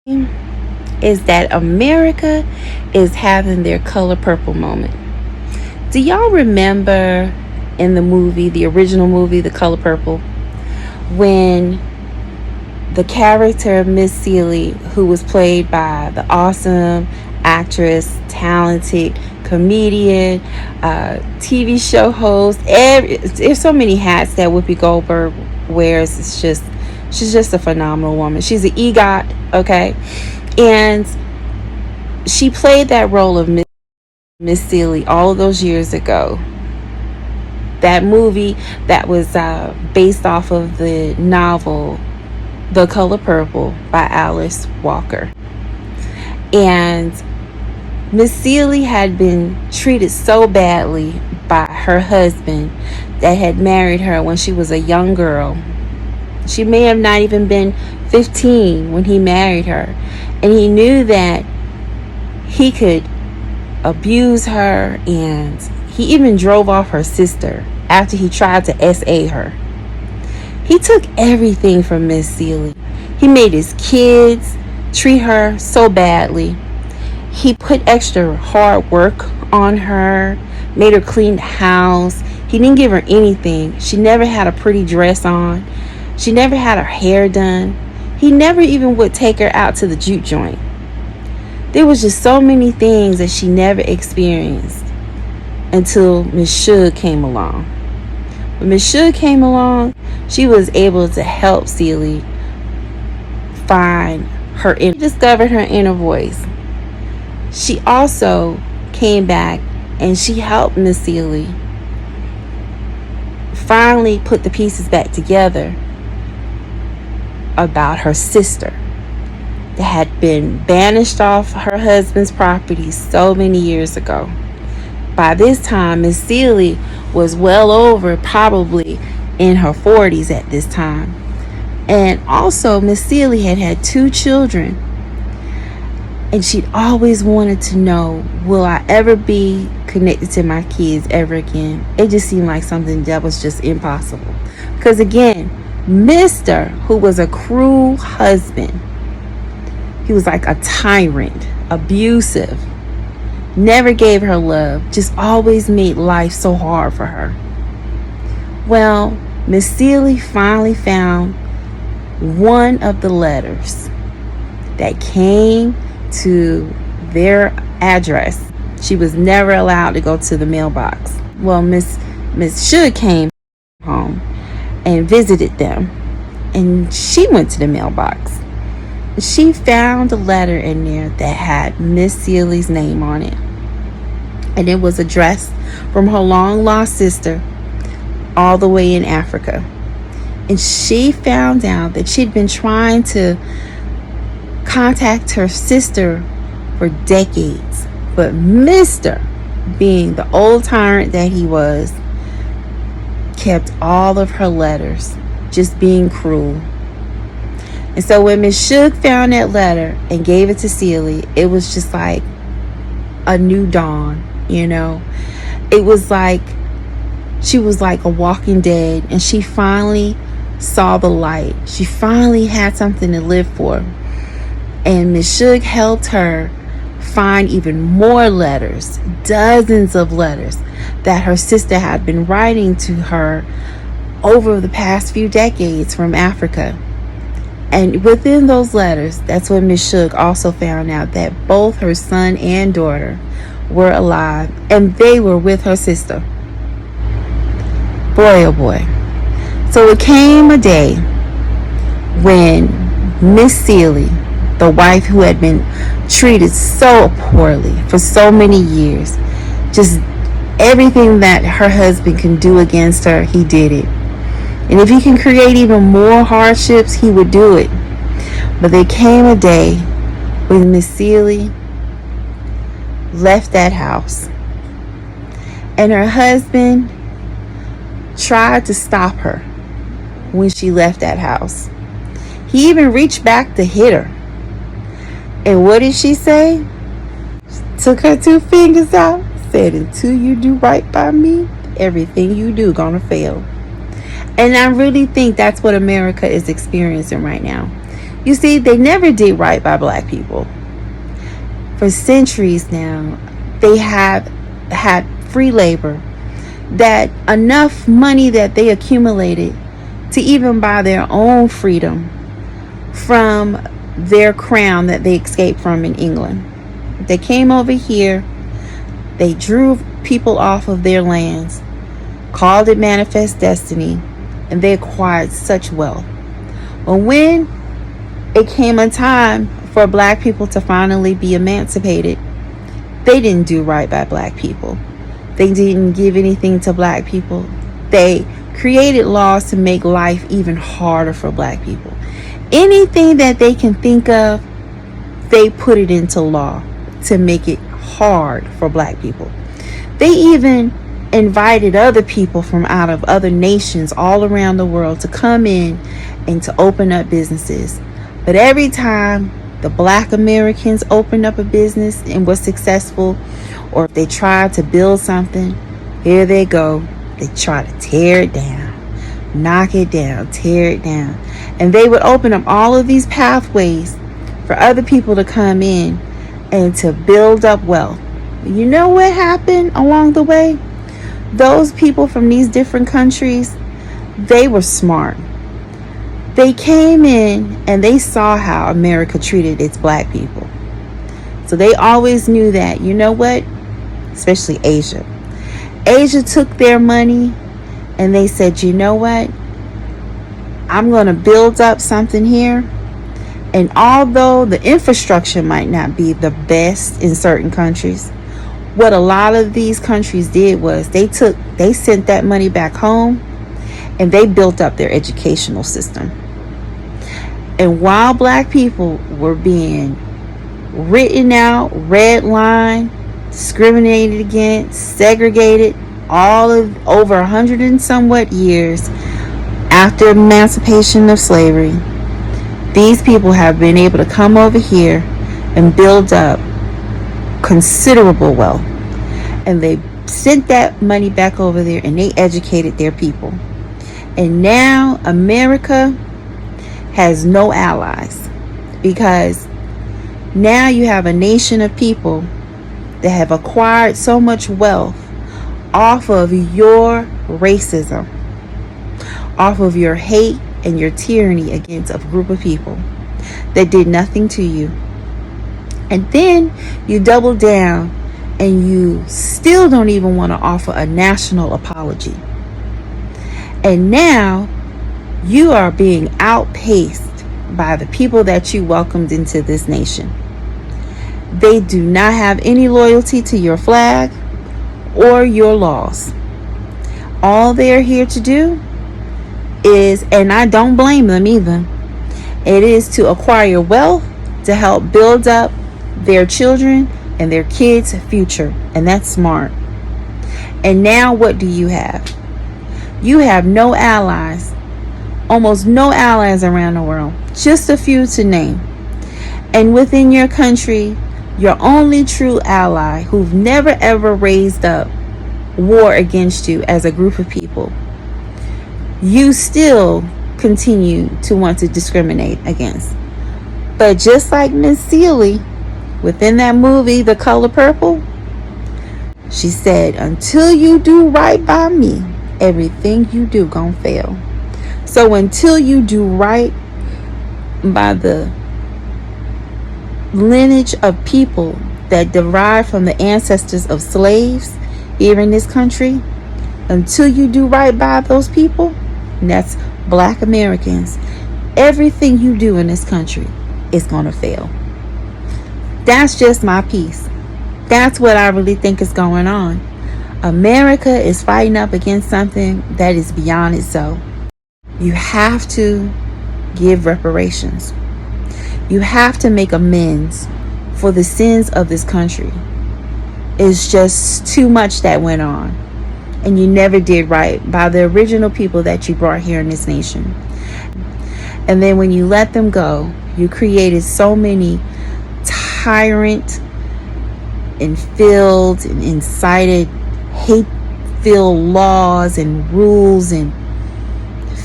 is that America is having their color purple moment. Do y'all remember in the movie, the original movie, The Color Purple, when the character Miss Seeley, who was played by the awesome actress, talented comedian, TV show host, there's so many hats that Whoopi Goldberg wears. She's just a phenomenal woman. She's an EGOT, okay? And she played that role of Miss Seeley all of those years ago. That movie that was based off of the novel The Color Purple by Alice Walker. And Miss Seeley had been treated so badly by her husband that had married her when she was a young girl. She may have not even been 15 when he married her. And he knew that he could abuse her, and he even drove off her sister after he tried to SA her. He took everything from Miss Seeley. He made his kids treat her so badly. He put extra hard work on her, made her clean the house. He didn't give her anything. She never had a pretty dress on. She never had her hair done. He never even would take her out to the juke joint. There was just so many things that she never experienced until Miss Suge came along. When Miss Suge came along, she was able to help Seeley discovered her inner voice. She also came back and she helped Miss Seeley finally put the pieces back together about her sister that had been banished off her husband's property so many years ago. By this time, Miss Seeley was well over, probably in her 40s at this time. And also, Miss Seeley had had 2 children. And she'd always wanted to know, will I ever be connected to my kids ever again? It just seemed like something that was just impossible. Because again, Mr., who was a cruel husband, he was like a tyrant, abusive, never gave her love, just always made life so hard for her. Well, Miss Seeley finally found one of the letters that came to their address. She was never allowed to go to the mailbox. Well, Miss Suge came home and visited them, and she went to the mailbox. She found a letter in there that had Miss Seeley's name on it, and it was addressed from her long lost sister all the way in Africa. And she found out that she'd been trying to contact her sister for decades, but Mr., being the old tyrant that he was, kept all of her letters, just being cruel. And so when Miss Suge found that letter and gave it to Seeley, it was just like a new dawn, you know. It was like she was like a walking dead, and she finally saw the light. She finally had something to live for. And Miss Suge helped her find even more letters, dozens of letters that her sister had been writing to her over the past few decades from Africa. And within those letters, that's when Miss Suge also found out that both her son and daughter were alive, and they were with her sister. Boy, oh boy. So it came a day when Miss Seeley, the wife who had been treated so poorly for so many years, just everything that her husband can do against her, he did it. And if he can create even more hardships, he would do it. But there came a day when Miss Seeley left that house, and her husband tried to stop her when she left that house. He even reached back to hit her. And what did she say? Took her 2 fingers out, said, until you do right by me, everything you do gonna fail. And I really think that's what America is experiencing right now. You see, they never did right by black people. For centuries now, they have had free labor, that enough money that they accumulated to even buy their own freedom from their crown that they escaped from in England. They came over here, they drew people off of their lands, called it manifest destiny, and they acquired such wealth. But when it came a time for black people to finally be emancipated, they didn't do right by black people. They didn't give anything to black people. They created laws to make life even harder for black people. Anything that they can think of, they put it into law to make it hard for black people. They even invited other people from out of other nations all around the world to come in and to open up businesses. But every time the black Americans opened up a business and was successful, or if they tried to build something, here they go. They try to tear it down, knock it down, tear it down. And they would open up all of these pathways for other people to come in and to build up wealth. You know what happened along the way? Those people from these different countries, they were smart. They came in and they saw how America treated its black people. So they always knew that, you know what? Especially Asia. Asia took their money and they said, you know what? I'm going to build up something here. And although the infrastructure might not be the best in certain countries, what a lot of these countries did was they sent that money back home and they built up their educational system. And while black people were being written out, redlined, discriminated against, segregated, all of over 100 and somewhat years after emancipation of slavery, these people have been able to come over here and build up considerable wealth. And they sent that money back over there and they educated their people. And now America has no allies, because now you have a nation of people that have acquired so much wealth off of your racism, off of your hate and your tyranny against a group of people that did nothing to you. And then you double down and you still don't even want to offer a national apology. And now you are being outpaced by the people that you welcomed into this nation. They do not have any loyalty to your flag or your laws. All they're here to do is, and I don't blame them either, it is to acquire wealth to help build up their children and their kids' future. And that's smart. And now what do you have? You have no allies, almost no allies around the world, just a few to name. And within your country, your only true ally who've never ever raised up war against you as a group of people, you still continue to want to discriminate against. But just like Miss Seeley within that movie, The Color Purple, she said, until you do right by me, everything you do gonna fail. So until you do right by the lineage of people that derive from the ancestors of slaves here in this country, until you do right by those people, and that's black Americans, everything you do in this country is gonna fail. That's just my piece. That's what I really think is going on. America is fighting up against something that is beyond itself. You have to give reparations. You have to make amends for the sins of this country. It's just too much that went on. And you never did right by the original people that you brought here in this nation. And then when you let them go, you created so many tyrant and filled and incited hate-filled laws and rules and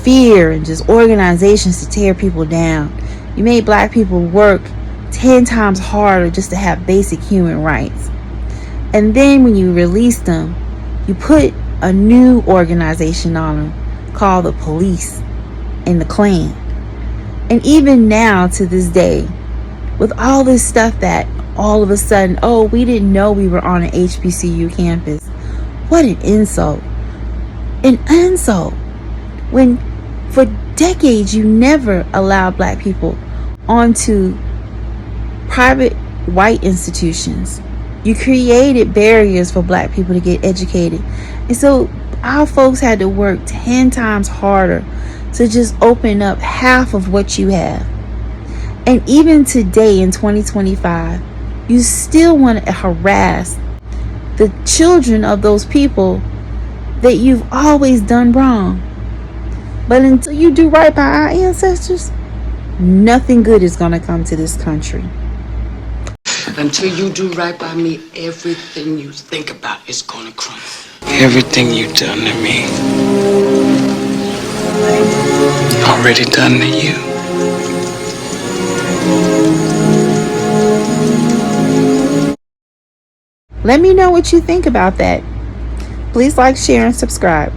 fear and just organizations to tear people down. You made black people work 10 times harder just to have basic human rights. And then when you released them, you put a new organization on them called the police and the Klan. And even now to this day, with all this stuff that all of a sudden, oh, we didn't know we were on an HBCU campus. What an insult. An insult. When for decades you never allowed black people onto private white institutions. You created barriers for black people to get educated. And so our folks had to work 10 times harder to just open up half of what you have. And even today in 2025, you still want to harass the children of those people that you've always done wrong. But until you do right by our ancestors, nothing good is going to come to this country. Until you do right by me, everything you think about is gonna crumble. Everything you've done to me, already done to you. Let me know what you think about that. Please like, share, and subscribe.